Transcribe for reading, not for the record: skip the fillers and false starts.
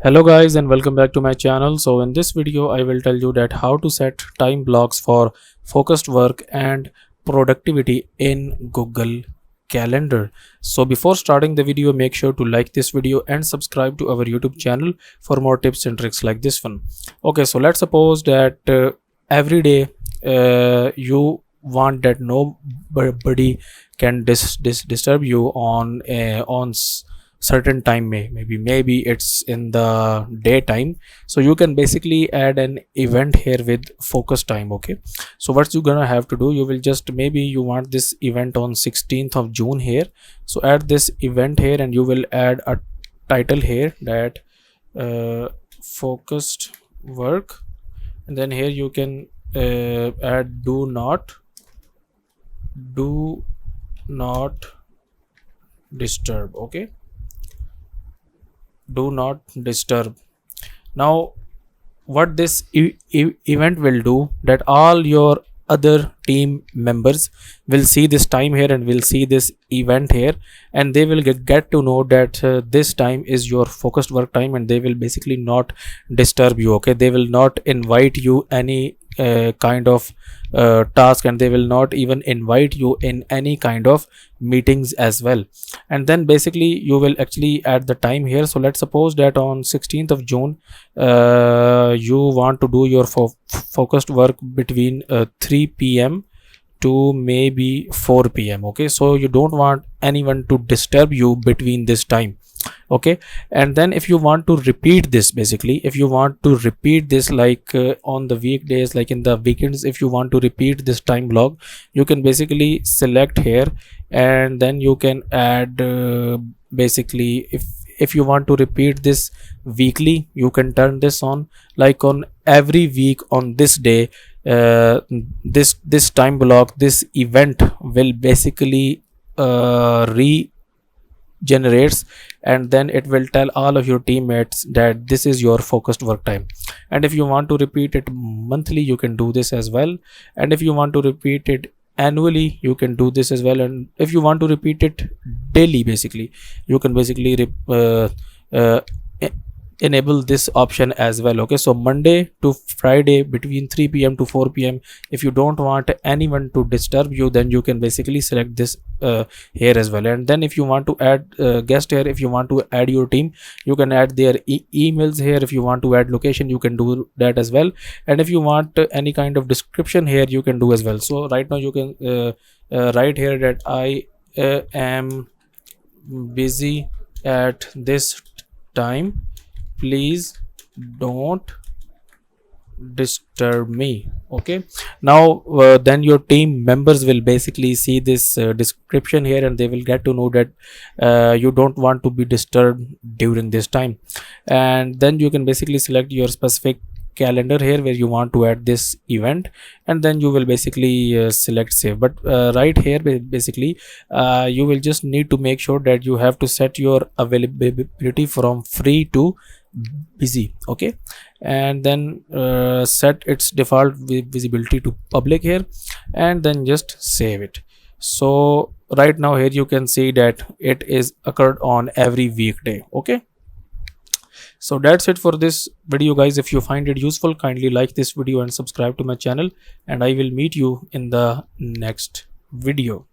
Hello guys and welcome back to my channel. So in this video I will tell you that how to set time blocks for focused work and productivity in Google Calendar. So before starting the video, make sure to like this video and subscribe to our YouTube channel for more tips and tricks like this one. Okay, so let's suppose that every day you want that nobody can disturb you on certain time. Maybe it's in the daytime, so you can basically add an event here with focus time. Okay, so what you gonna have to do, you will just, maybe you want this event on 16th of June here, so add this event here and you will add a title here that focused work, and then here you can add do not disturb. Okay, do not disturb. Now what this event will do, that all your other team members will see this time here and will see this event here, and they will get to know that this time is your focused work time, and they will basically not disturb you. Okay, they will not invite you any kind of task, and they will not even invite you in any kind of meetings as well. And then basically you will actually add the time here. So let's suppose that on 16th of June you want to do your focused work between 3 p.m to maybe 4 p.m. Okay, so you don't want anyone to disturb you between this time. Okay, and then if you want to repeat this, basically if you want to repeat this like on the weekdays, like in the weekends, if you want to repeat this time block, you can basically select here, and then you can add basically if you want to repeat this weekly, you can turn this on, like on every week on this day, this time block, this event will basically regenerates, and then it will tell all of your teammates that this is your focused work time. And if you want to repeat it monthly, you can do this as well, and if you want to repeat it annually, you can do this as well, and if you want to repeat it daily, basically you can basically uh, enable this option as well. Okay, so Monday to Friday between 3 p.m to 4 p.m, if you don't want anyone to disturb you, then you can basically select this here as well. And then if you want to add guest here, if you want to add your team, you can add their emails here. If you want to add location, you can do that as well, and if you want any kind of description here, you can do as well. So right now you can write here that I am busy at this time, please don't disturb me. Okay, now then your team members will basically see this description here, and they will get to know that you don't want to be disturbed during this time. And then you can basically select your specific calendar here where you want to add this event, and then you will basically select save. But right here basically you will just need to make sure that you have to set your availability from free to busy. Okay, and then set its default visibility to public here, and then just save it. So right now here you can see that it is occurred on every weekday. Okay, so that's it for this video guys. If you find it useful, kindly like this video and subscribe to my channel, and I will meet you in the next video.